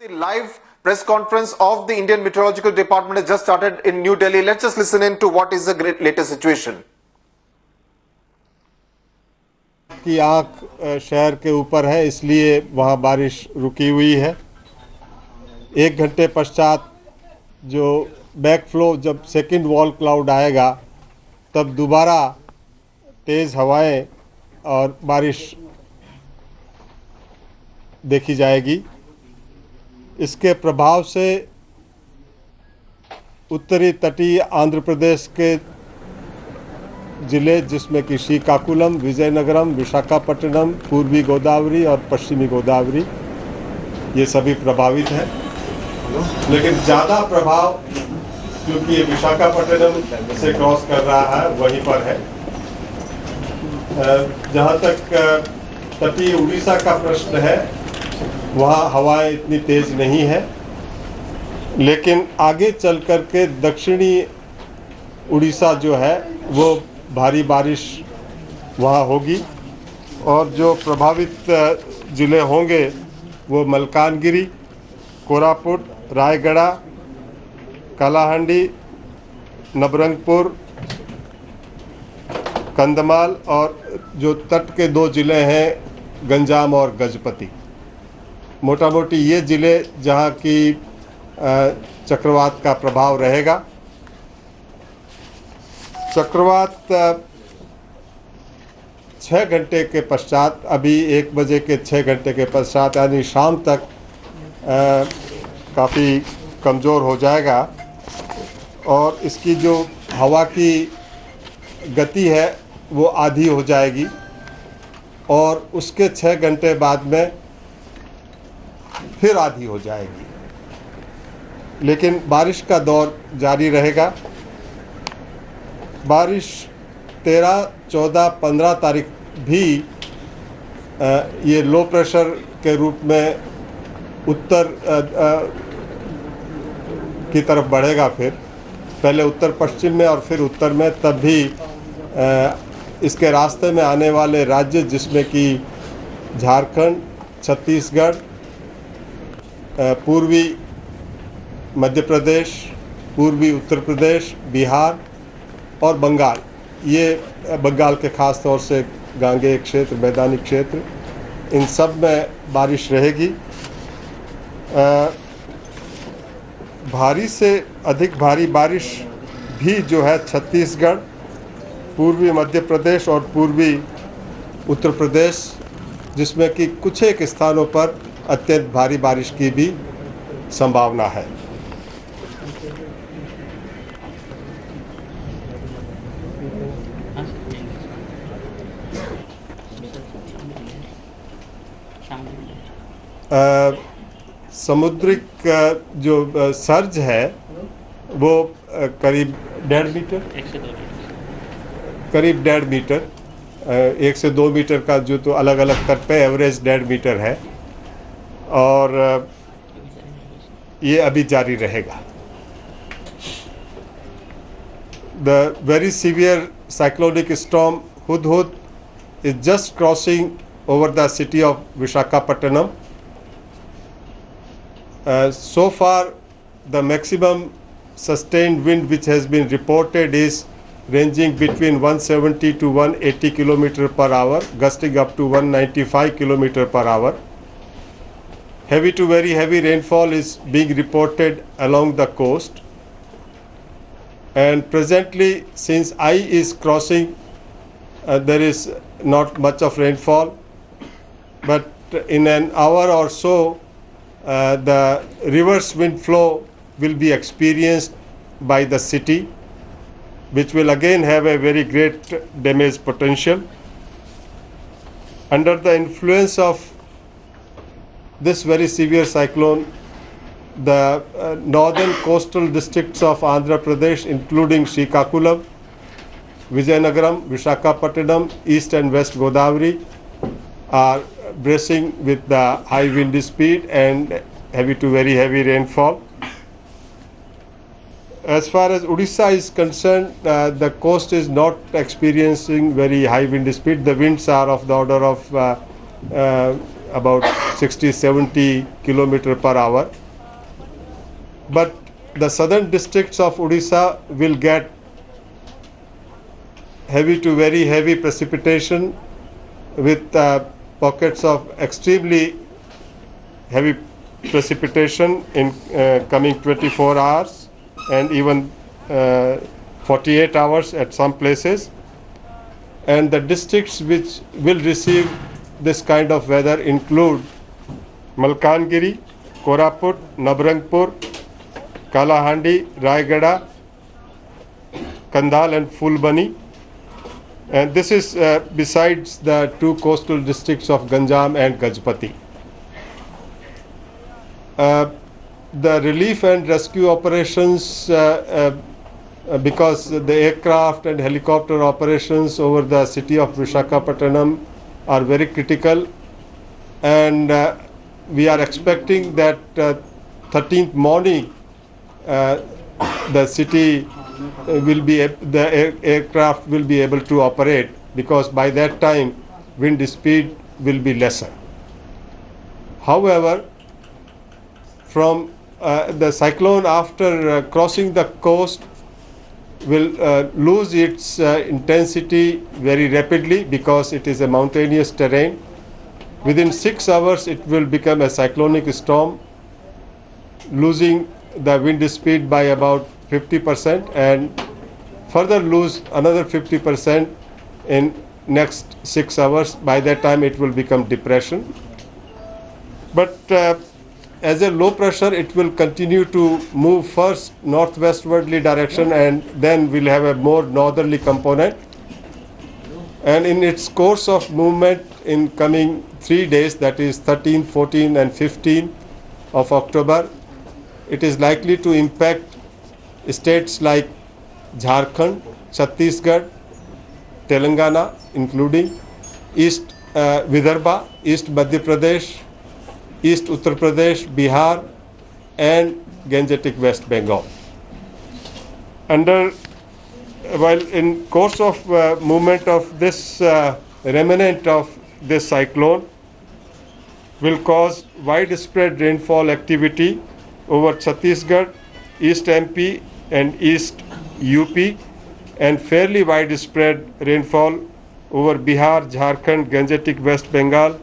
The live press conference of the Indian Meteorological Department has just started in New Delhi. Let's just listen in to what is the latest situation. की आंख शहर के ऊपर है, इसलिए वहाँ बारिश रुकी हुई है। एक घंटे पश्चात जो बैक फ्लो, जब सेकंड वॉल क्लाउड आएगा तब दोबारा तेज़ हवाएं और बारिश देखी जाएगी। इसके प्रभाव से उत्तरी तटीय आंध्र प्रदेश के ज़िले, जिसमें कि श्रीकाकुलम, विजयनगरम, विशाखापट्टनम, पूर्वी गोदावरी और पश्चिमी गोदावरी, ये सभी प्रभावित हैं। लेकिन ज़्यादा प्रभाव क्योंकि ये विशाखापट्टनम से क्रॉस कर रहा है, वहीं पर है। जहाँ तक तटीय उड़ीसा का प्रश्न है, वहाँ हवाएं इतनी तेज़ नहीं है, लेकिन आगे चल कर के दक्षिणी उड़ीसा जो है वो भारी बारिश वहाँ होगी। और जो प्रभावित ज़िले होंगे वो मलकानगिरी, कोरापुट, रायगढ़, कालाहांडी, नबरंगपुर, कंधमाल और जो तट के दो ज़िले हैं गंजाम और गजपति। मोटा मोटी ये ज़िले जहाँ की चक्रवात का प्रभाव रहेगा। चक्रवात 6 घंटे के पश्चात, अभी 1 बजे के 6 घंटे के पश्चात यानी शाम तक काफ़ी कमज़ोर हो जाएगा और इसकी जो हवा की गति है वो आधी हो जाएगी और उसके 6 घंटे बाद में फिर आधी हो जाएगी। लेकिन बारिश का दौर जारी रहेगा। बारिश 13, 14, 15 तारीख भी ये लो प्रेशर के रूप में उत्तर की तरफ बढ़ेगा। फिर पहले उत्तर पश्चिम में और फिर उत्तर में, तब भी इसके रास्ते में आने वाले राज्य जिसमें कि झारखंड, छत्तीसगढ़, पूर्वी मध्य प्रदेश, पूर्वी उत्तर प्रदेश, बिहार और बंगाल, ये बंगाल के ख़ास तौर से गांगेय क्षेत्र, मैदानी क्षेत्र, इन सब में बारिश रहेगी। भारी से अधिक भारी बारिश भी जो है छत्तीसगढ़, पूर्वी मध्य प्रदेश और पूर्वी उत्तर प्रदेश, जिसमें कि कुछ एक स्थानों पर अत्यंत भारी बारिश की भी संभावना है। समुद्रिक जो सर्ज है वो करीब 1.5 मीटर, करीब 1.5 मीटर, 1 से 2 मीटर का जो तो अलग अलग तट पे एवरेज 1.5 मीटर है और ये अभी जारी रहेगा। The very severe cyclonic storm Hudhud is just crossing over the city of Visakhapatnam. So far, the maximum sustained wind which has been reported is ranging between 170 to 180 km per hour, gusting up to 195 km per hour. Heavy to very heavy rainfall is being reported along the coast. And presently, since I is crossing, there is not much of rainfall, but in an hour or so, the reverse wind flow will be experienced by the city, which will again have a very great damage potential. Under the influence of this very severe cyclone, the northern coastal districts of Andhra Pradesh, including Srikakulam, Vijayanagaram, Visakhapatnam, East and West Godavari, are bracing with the high wind speed and heavy to very heavy rainfall. As far as Odisha is concerned, the coast is not experiencing very high wind speed. The winds are of the order of about 60-70 kilometer per hour. But the southern districts of Odisha will get heavy to very heavy precipitation with pockets of extremely heavy precipitation in coming 24 hours and even 48 hours at some places. And the districts which will receive this kind of weather include Malkangiri, Koraput, Nabarangpur, Kalahandi, Raigada, Kandal and Fulbani. And this is besides the two coastal districts of Ganjam and Gajpati. The relief and rescue operations, because the aircraft and helicopter operations over the city of Visakhapatnam are very critical, and we are expecting that 13th morning the city the aircraft will be able to operate, because by that time wind speed will be lesser. However, from the cyclone after crossing the coast will lose its intensity very rapidly, because it is a mountainous terrain. Within 6 hours it will become a cyclonic storm, losing the wind speed by about 50% and further lose another 50% in next 6 hours. By that time it will become depression. But as a low pressure, it will continue to move first northwestwardly direction and then will have a more northerly component. And in its course of movement in coming 3 days, that is 13, 14 and 15 of October, it is likely to impact states like Jharkhand, Chhattisgarh, Telangana, including East Vidarbha, East Madhya Pradesh, East Uttar Pradesh, Bihar and Gangetic West Bengal. While in course of movement of this remnant of this cyclone will cause widespread rainfall activity over Chhattisgarh, East MP and East UP, and fairly widespread rainfall over Bihar, Jharkhand, Gangetic West Bengal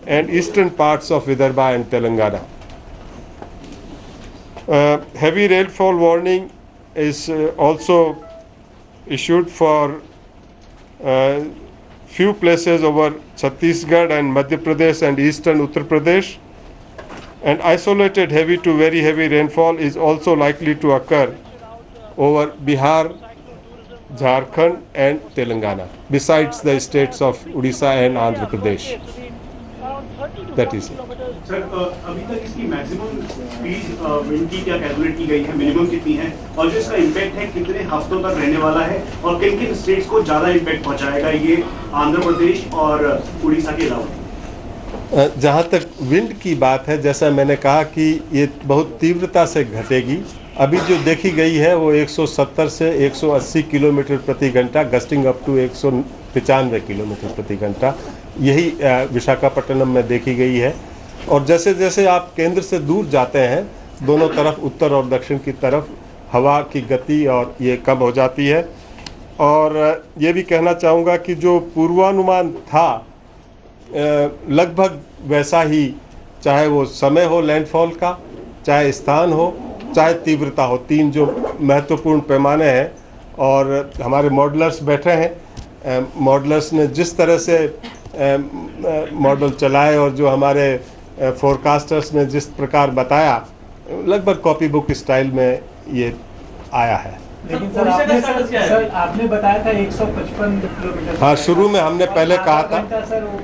and eastern parts of Vidarbha and Telangana. Heavy rainfall warning is also issued for few places over Chhattisgarh and Madhya Pradesh and eastern Uttar Pradesh, and isolated heavy to very heavy rainfall is also likely to occur over Bihar, Jharkhand and Telangana, besides the states of Odisha and Andhra Pradesh. That is it. Sir अभी तक इसकी maximum speed wind की क्या calculate की गई है, minimum कितनी है और जो इसका इम्पैक्ट है कितने हफ्तों तक रहने वाला है और किन किन स्टेट्स को ज्यादा इम्पैक्ट पहुंचाएगा, ये आंध्र प्रदेश और उड़ीसा के अलावा? जहाँ तक विंड की बात है, जैसा मैंने कहा कि ये बहुत तीव्रता से घटेगी। अभी जो देखी गई है वो 170 से 180 किलोमीटर प्रति घंटा, गस्टिंग अप टू 195 किलोमीटर प्रति घंटा, यही विशाखापट्टनम में देखी गई है। और जैसे जैसे आप केंद्र से दूर जाते हैं, दोनों तरफ उत्तर और दक्षिण की तरफ हवा की गति और ये कम हो जाती है। और ये भी कहना चाहूँगा कि जो पूर्वानुमान था लगभग वैसा ही, चाहे वो समय हो लैंडफॉल का, चाहे स्थान हो, चाहे तीव्रता हो, तीन जो महत्वपूर्ण पैमाने हैं। और हमारे मॉडलर्स बैठे हैं, मॉडलर्स ने जिस तरह से मॉडल चलाए और जो हमारे फोरकास्टर्स ने जिस प्रकार बताया, लगभग कॉपी बुक स्टाइल में ये आया है। लेकिन सर आपने बताया था 155 किलोमीटर। हाँ, शुरू में हमने पहले कहा था। सर वो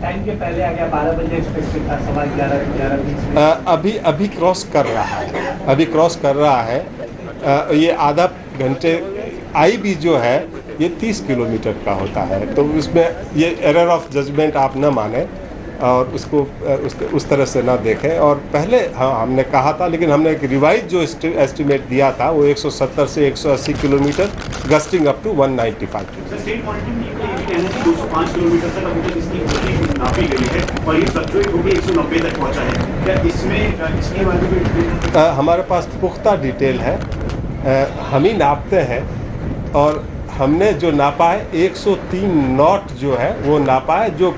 टाइम के पहले आ गया, 12 बजे एक्सपेक्टेड था, सवा 11:20। अभी क्रॉस कर रहा है, अभी क्रॉस कर रहा है। ये आधा घंटे आई भी जो है ये 30 किलोमीटर का होता है, तो उसमें ये एरर ऑफ जजमेंट आप न माने और उसको उस तरह से ना देखें। और पहले हाँ हमने कहा था, लेकिन हमने एक रिवाइज जो एस्टिमेट दिया था वो 170 से 180 kilometre, gusting up to 195 kilometre. का कहना है कि 205 किलोमीटर तक अभी तक इसकी गति नापी गई है और ये फ्लक्चुएट होकर 190 तक पहुंचा है। क्या इसमें इसके बारे में हमारे पास पुख्ता डिटेल है, हम ही नापते हैं और हमने जो नापा है 103 नॉट जो है वो नापा है, जो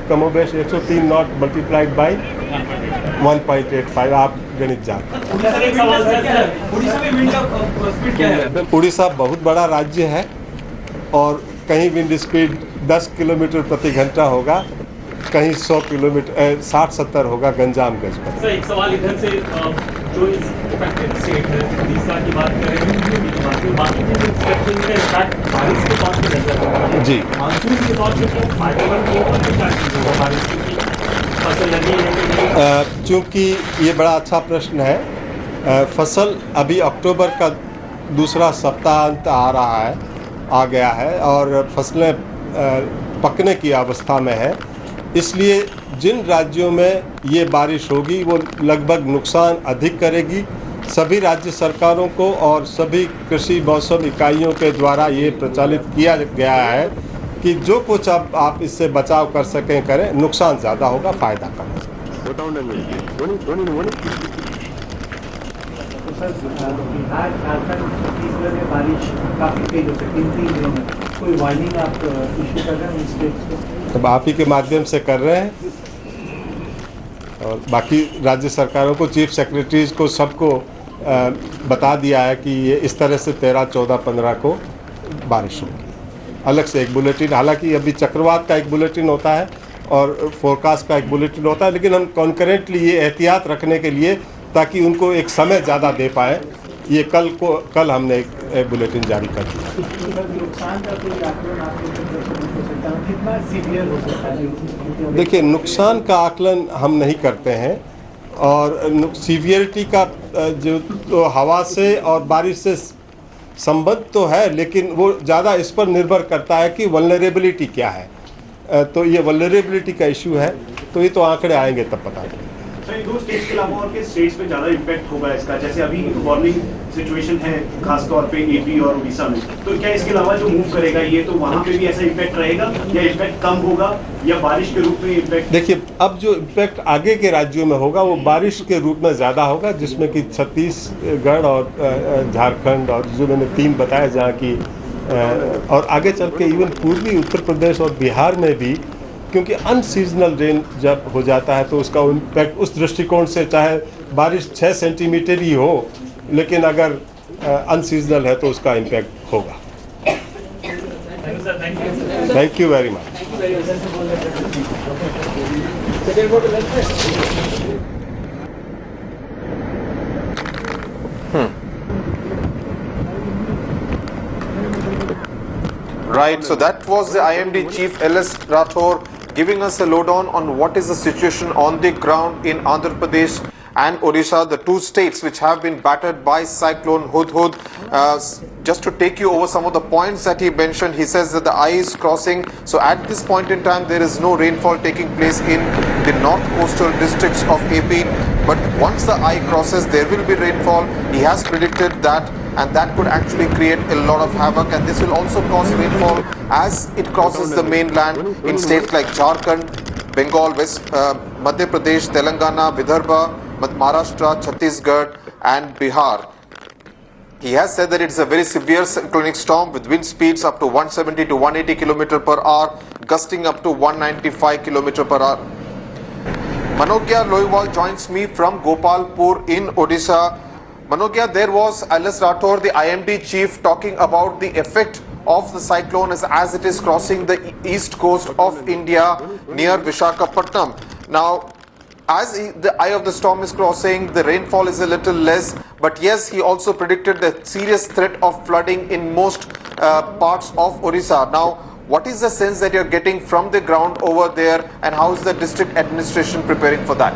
कमोबेश 103 नॉट मल्टीप्लाइड बाई 1.85। आप गणित जानते हैं। उड़ीसा बहुत बड़ा राज्य है और कहीं विंड स्पीड 10 किलोमीटर प्रति घंटा होगा, कहीं 100 किलोमीटर 60-70 होगा गंजामगंज पर। सर एक सवाल इधर से, जो इस इफेक्टेड स्टेट है उड़ीसा की बात करें, बाकी के सेक्शन में इम्पैक्ट बारिश के तौर पर नजर आ रहा है जी। मानसून के तौर पर क्या फायदेमंद होगा कि क्या चीज़ होगा बारिश की फसल लगी है कि नहीं? चूँकि ये बड़ा अच्छा प्रश्न है। फसल अभी अक्टूबर का दूसरा सप्ताहांत आ गया है और फसलें पकने की अवस्था में है, इसलिए जिन राज्यों में ये बारिश होगी वो लगभग नुकसान अधिक करेगी। सभी राज्य सरकारों को और सभी कृषि मौसम इकाइयों के द्वारा ये प्रचालित किया गया है कि जो कुछ अब आप इससे बचाव कर सकें करें, नुकसान ज़्यादा होगा, फ़ायदा कम होगा। तो सर बिहार झारखंड छत्तीसगढ़ में बारिश काफ़ी तेज हो सकती है 3 दिनों में, कोई वार्निंग आप इशू कर रहे हैं उन स्टेट्स को? अब आप ही के माध्यम से कर रहे हैं और बाकी राज्य सरकारों को, चीफ सेक्रेटरीज को, सबको बता दिया है कि ये इस तरह से 13, 14, 15 को बारिश होगी। अलग से एक बुलेटिन, हालांकि अभी चक्रवात का एक बुलेटिन होता है और फोरकास्ट का एक बुलेटिन होता है, लेकिन हम कॉन्करेंटली ये एहतियात रखने के लिए ताकि उनको एक समय ज़्यादा दे पाएँ, ये कल हमने एक बुलेटिन जारी कर दिया। नुकसान का कोई आकलन आपको कितना सीवियर हो सकता है? देखिए, नुकसान का आकलन हम नहीं करते हैं और सीवियरिटी का जो तो हवा से और बारिश से संबंध तो है, लेकिन वो ज़्यादा इस पर निर्भर करता है कि वल्नरेबिलिटी क्या है। तो ये वल्नरेबिलिटी का इशू है, तो ये तो आंकड़े आएंगे तब पता चलेगा। सर, इन 2 स्टेट्स के अलावा और किस स्टेट्स पे ज़्यादा इम्पैक्ट होगा इसका? जैसे अभी वार्निंग सिचुएशन है खासतौर पे एपी और उड़ीसा में, तो क्या इसके अलावा जो मूव करेगा ये, तो वहाँ पे भी ऐसा इम्पैक्ट रहेगा या इम्पैक्ट कम होगा या बारिश के रूप में इम्पैक्ट? देखिए, अब जो इम्पैक्ट आगे के राज्यों में होगा वो बारिश के रूप में ज़्यादा होगा, जिसमें कि छत्तीसगढ़ और झारखंड और जो मैंने 3 बताया जहाँ की, और आगे चल के इवन पूर्वी उत्तर प्रदेश और बिहार में भी, क्योंकि अनसीजनल रेन जब हो जाता है तो उसका इम्पैक्ट उस दृष्टिकोण से, चाहे बारिश 6 सेंटीमीटर ही हो, लेकिन अगर अनसीजनल है तो उसका इम्पैक्ट होगा। Thank you very much. Right, so that was the IMD chief LS Rathore giving us a lowdown on what is the situation on the ground in Andhra Pradesh and Odisha, the 2 states which have been battered by cyclone Hudhud. Just to take you over some of the points that he mentioned, he says that the eye is crossing. So at this point in time, there is no rainfall taking place in the north coastal districts of AP. But once the eye crosses, there will be rainfall. He has predicted that, and that could actually create a lot of havoc, and this will also cause rainfall as it crosses the mainland in states like Jharkhand, Bengal, Madhya Pradesh, Telangana, Vidarbha, Maharashtra, Chhattisgarh and Bihar. He has said that it's a very severe cyclonic storm with wind speeds up to 170 to 180 km per hour, gusting up to 195 km per hour. Manogya Loiwal joins me from Gopalpur in Odisha. Manogya, there was LS Rathore, the IMD chief, talking about the effect of the cyclone as it is crossing the east coast of India near Vishakhapatnam. Now, as the eye of the storm is crossing, the rainfall is a little less, but yes, he also predicted the serious threat of flooding in most parts of Odisha. Now, what is the sense that you're getting from the ground over there, and how is the district administration preparing for that?